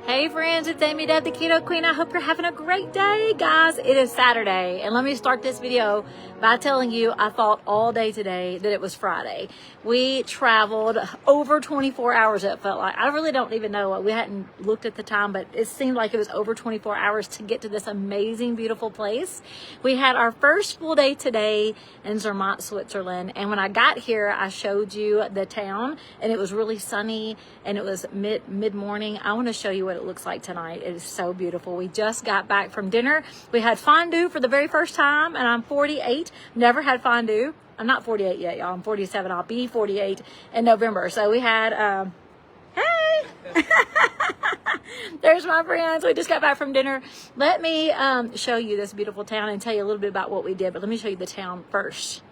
Hey friends, it's Amy Deb, the Keto Queen. I hope you're having a great day. Guys, it is Saturday, and let me start this video by telling you I thought all day today that it was Friday. We traveled over 24 hours, it felt like. I really don't even know. We hadn't looked at the time, but it seemed like it was over 24 hours to get to this amazing, beautiful place. We had our first full day today in Zermatt, Switzerland, and when I got here, I showed you the town, and it was really sunny, and it was mid-morning. I want to show you what it looks like tonight. It is so beautiful. We just got back from dinner. We had fondue for the very first time, and I'm 48. Never had fondue. I'm not 48 yet, y'all. I'm 47. I'll be 48 in November. So we had, hey! There's my friends. We just got back from dinner. Let me show you this beautiful town and tell you a little bit about what we did, but let me show you the town first.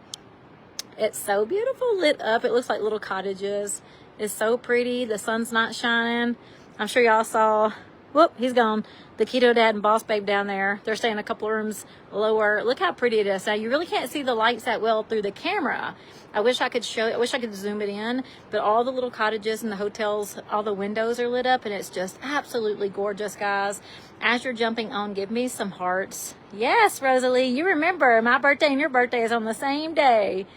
It's so beautiful, lit up. It looks like little cottages. It's so pretty. The sun's not shining. I'm sure y'all saw, whoop, he's gone. The Keto Dad and Boss Babe down there. They're staying a couple of rooms lower. Look how pretty it is. Now, you really can't see the lights that well through the camera. I wish I could zoom it in, but all the little cottages and the hotels, all the windows are lit up, and it's just absolutely gorgeous, guys. As you're jumping on, give me some hearts. Yes, Rosalie, you remember my birthday and your birthday is on the same day.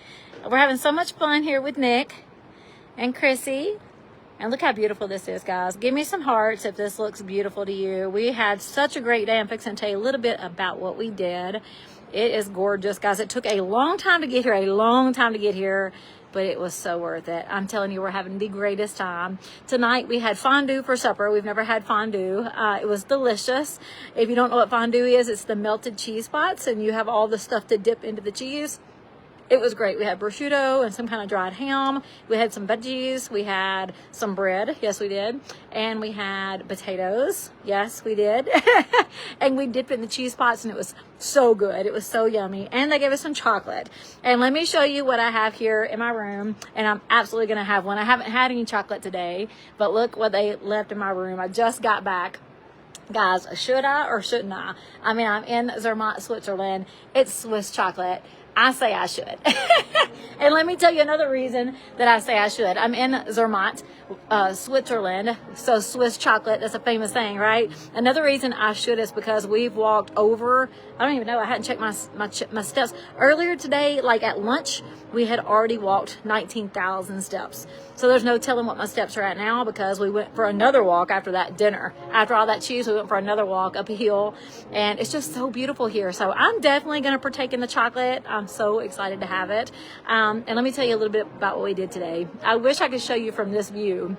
We're having so much fun here with Nick and Chrissy. And look how beautiful this is, guys. Give me some hearts if this looks beautiful to you. We had such a great day. I'm fixing to tell you a little bit about what we did. It is gorgeous, guys. It took a long time to get here, but it was so worth it. I'm telling you, we're having the greatest time. Tonight, we had fondue for supper. We've never had fondue. It was delicious. If you don't know what fondue is, it's the melted cheese spots, and you have all the stuff to dip into the cheese. It was great. We had prosciutto and some kind of dried ham. We had some veggies. We had some bread. Yes, we did. And we had potatoes. Yes, we did. And we dipped it in the cheese pots, and it was so good. It was so yummy. And they gave us some chocolate. And let me show you what I have here in my room. And I'm absolutely going to have one. I haven't had any chocolate today, but look what they left in my room. I just got back. Guys, should I or shouldn't I? I mean, I'm in Zermatt, Switzerland. It's Swiss chocolate. I say I should. And let me tell you another reason that I say I should. I'm in Zermatt, Switzerland. So Swiss chocolate, that's a famous thing, right? Another reason I should is because we've walked over, I don't even know, I hadn't checked my steps. Earlier today, like at lunch, we had already walked 19,000 steps. So there's no telling what my steps are at now because we went for another walk after that dinner. After all that cheese, we went for another walk up a hill. And it's just so beautiful here. So I'm definitely going to partake in the chocolate. I'm so excited to have it. And let me tell you a little bit about what we did today. I wish I could show you from this view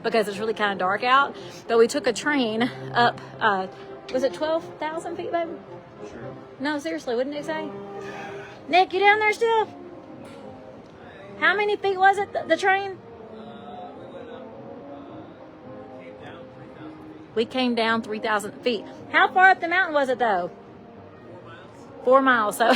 because it's really kind of dark out. But we took a train up, was it 12,000 feet, baby? Sure. No, seriously, what did Nick say? Nick, you down there still? How many feet was it, the train? We came down 3,000 feet. How far up the mountain was it, though? 4 miles. So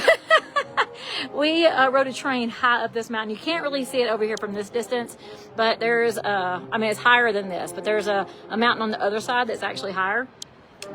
we rode a train high up this mountain. You can't really see it over here from this distance, but there's, I mean, it's higher than this, but there's a mountain on the other side that's actually higher.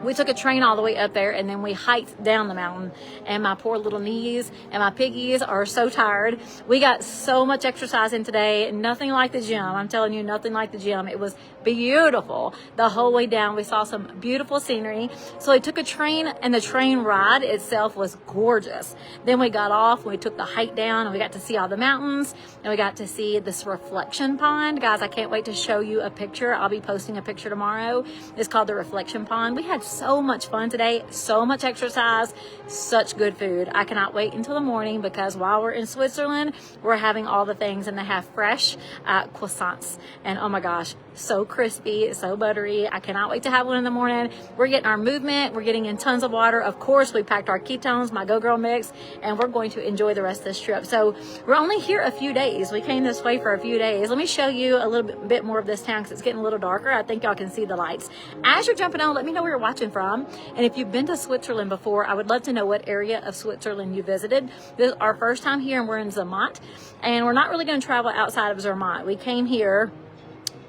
We took a train all the way up there, and then we hiked down the mountain, and my poor little knees and my piggies are so tired. We got so much exercise in today, nothing like the gym. I'm telling you, nothing like the gym. It was beautiful the whole way down. We saw some beautiful scenery. So we took a train, and the train ride itself was gorgeous. Then we got off, we took the hike down, and we got to see all the mountains, and we got to see this reflection pond. Guys, I can't wait to show you a picture. I'll be posting a picture tomorrow. It's called the reflection pond. We had so much fun today, so much exercise, such good food. I cannot wait until the morning because while we're in Switzerland, we're having all the things, and they have fresh croissants. And oh my gosh, so crispy, so buttery. I cannot wait to have one in the morning. We're getting our movement. We're getting in tons of water. Of course, we packed our ketones, my Go Girl mix, and we're going to enjoy the rest of this trip. So we're only here a few days. We came this way for a few days. Let me show you a little bit more of this town because it's getting a little darker. I think y'all can see the lights. As you're jumping on, let me know where you're watching from. And if you've been to Switzerland before, I would love to know what area of Switzerland you visited. This is our first time here, and we're in Zermatt. And we're not really going to travel outside of Zermatt. We came here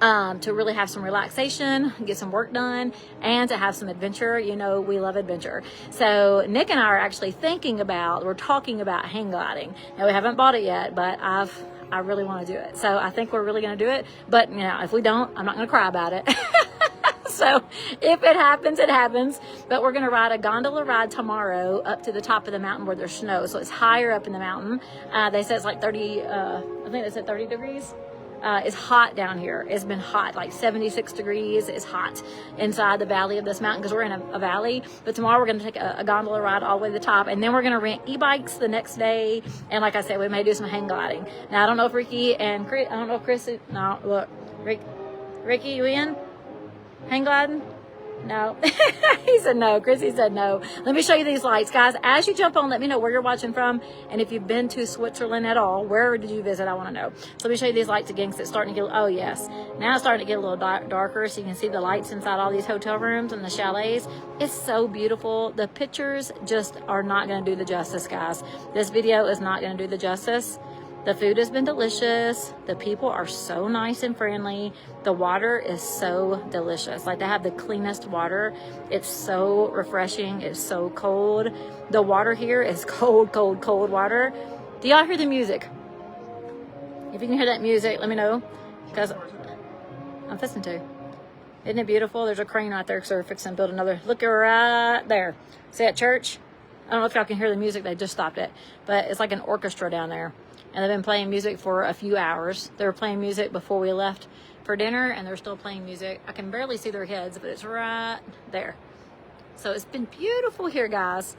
to really have some relaxation, get some work done, and to have some adventure. You know, we love adventure. So Nick and I are actually we're talking about hang gliding. Now, we haven't bought it yet, but I really want to do it. So I think we're really going to do it. But, you know, if we don't, I'm not going to cry about it. So if it happens, it happens. But we're going to ride a gondola ride tomorrow up to the top of the mountain where there's snow. So it's higher up in the mountain. They said it's like 30, I think they said 30 degrees. It's hot down here. It's been hot, like 76 degrees. It's hot inside the valley of this mountain because we're in a valley. But tomorrow we're going to take a gondola ride all the way to the top, and then we're going to rent e-bikes the next day. And like I said, we may do some hang gliding. Now I don't know if Ricky and Chris, I don't know if Chris. No, look, Ricky, you in? Hang gliding? No. He said no. Chrissy said no. Let me show you these lights, guys. As you jump on, let me know where you're watching from, and if you've been to Switzerland at all, where did you visit? I want to know. So let me show you these lights again, because it's starting to get, oh yes, now it's starting to get a little darker, so you can see the lights inside all these hotel rooms and the chalets. It's so beautiful. The pictures just are not going to do the justice, guys. This video is not going to do the justice. The food has been delicious. The people are so nice and friendly. The water is so delicious. Like, they have the cleanest water. It's so refreshing. It's so cold. The water here is cold, cold, cold water. Do y'all hear the music? If you can hear that music, let me know, because I'm listening to. Isn't it beautiful? There's a crane right there because they're fixing to build another. Look right there. See that church? I don't know if y'all can hear the music. They just stopped it. But it's like an orchestra down there. And they've been playing music for a few hours. They were playing music before we left for dinner, and they're still playing music. I can barely see their heads, but it's right there. So it's been beautiful here, guys.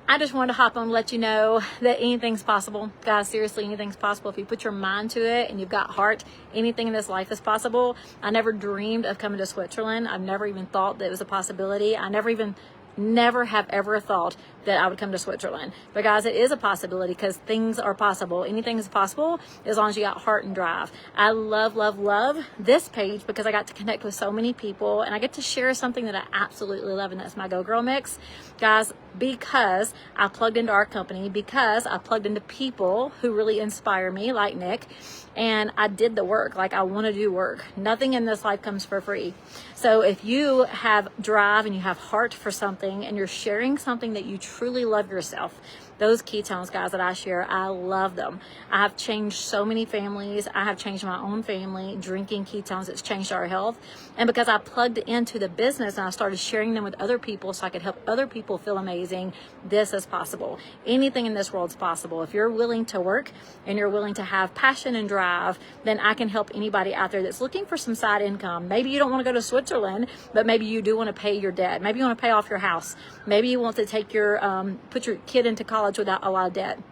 I just wanted to hop on and let you know that anything's possible. Guys, seriously, anything's possible. If you put your mind to it and you've got heart, anything in this life is possible. I never dreamed of coming to Switzerland. I've never even thought that it was a possibility. I never have ever thought that I would come to Switzerland. But guys, it is a possibility, because things are possible. Anything is possible as long as you got heart and drive. I love, love, love this page because I got to connect with so many people, and I get to share something that I absolutely love, and that's my Go Girl Mix. Guys, because I plugged into our company, because I plugged into people who really inspire me, like Nick, and I did the work. Like, I want to do work. Nothing in this life comes for free. So if you have drive and you have heart for something, and you're sharing something that you truly love yourself, those ketones, guys, that I share, I love them. I have changed so many families. I have changed my own family. Drinking ketones, it's changed our health. And because I plugged into the business and I started sharing them with other people so I could help other people feel amazing, this is possible. Anything in this world is possible. If you're willing to work and you're willing to have passion and drive, then I can help anybody out there that's looking for some side income. Maybe you don't want to go to Switzerland, but maybe you do want to pay your debt. Maybe you want to pay off your house. Maybe you want to take your, put your kid into college without a lot of debt.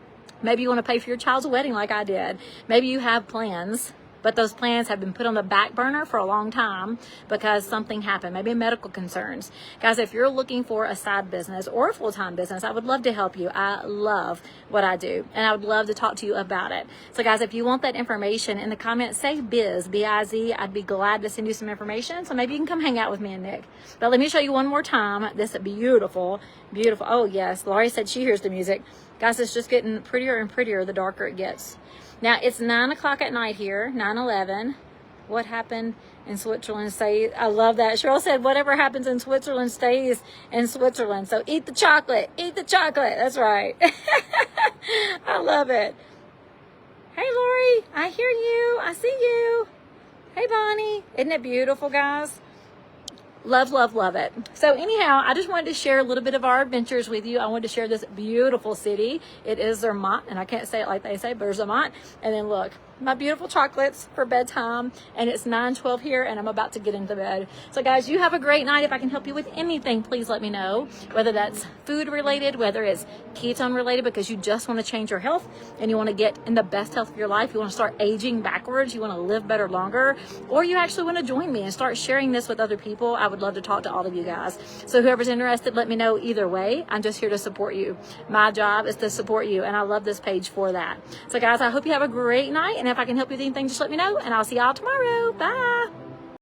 Maybe you want to pay for your child's wedding like I did. Maybe you have plans, but those plans have been put on the back burner for a long time because something happened, maybe medical concerns. Guys, if you're looking for a side business or a full-time business, I would love to help you. I love what I do, and I would love to talk to you about it. So guys, if you want that information, in the comments, say biz, B-I-Z. I'd be glad to send you some information, so maybe you can come hang out with me and Nick. But let me show you one more time this beautiful, beautiful, oh yes, Laurie said she hears the music. Guys, it's just getting prettier and prettier the darker it gets. Now, it's 9 o'clock at night here, 9/11. What happened in Switzerland stays. I love that. Cheryl said, whatever happens in Switzerland stays in Switzerland. So eat the chocolate. Eat the chocolate. That's right. I love it. Hey, Lori. I hear you. I see you. Hey, Bonnie. Isn't it beautiful, guys? Love, love, love it. So anyhow, I just wanted to share a little bit of our adventures with you. I wanted to share this beautiful city. It is Zermatt, and I can't say it like they say, but Zermatt. And then look, my beautiful chocolates for bedtime, and it's 9:12 here, and I'm about to get into bed. So guys, you have a great night. If I can help you with anything, please let me know, whether that's food related, whether it's ketone related, because you just want to change your health and you want to get in the best health of your life. You want to start aging backwards. You want to live better longer, or you actually want to join me and start sharing this with other people. I would love to talk to all of you guys. So whoever's interested, let me know either way. I'm just here to support you. My job is to support you, and I love this page for that. So guys, I hope you have a great night, and if I can help you with anything, just let me know, and I'll see y'all tomorrow. Bye.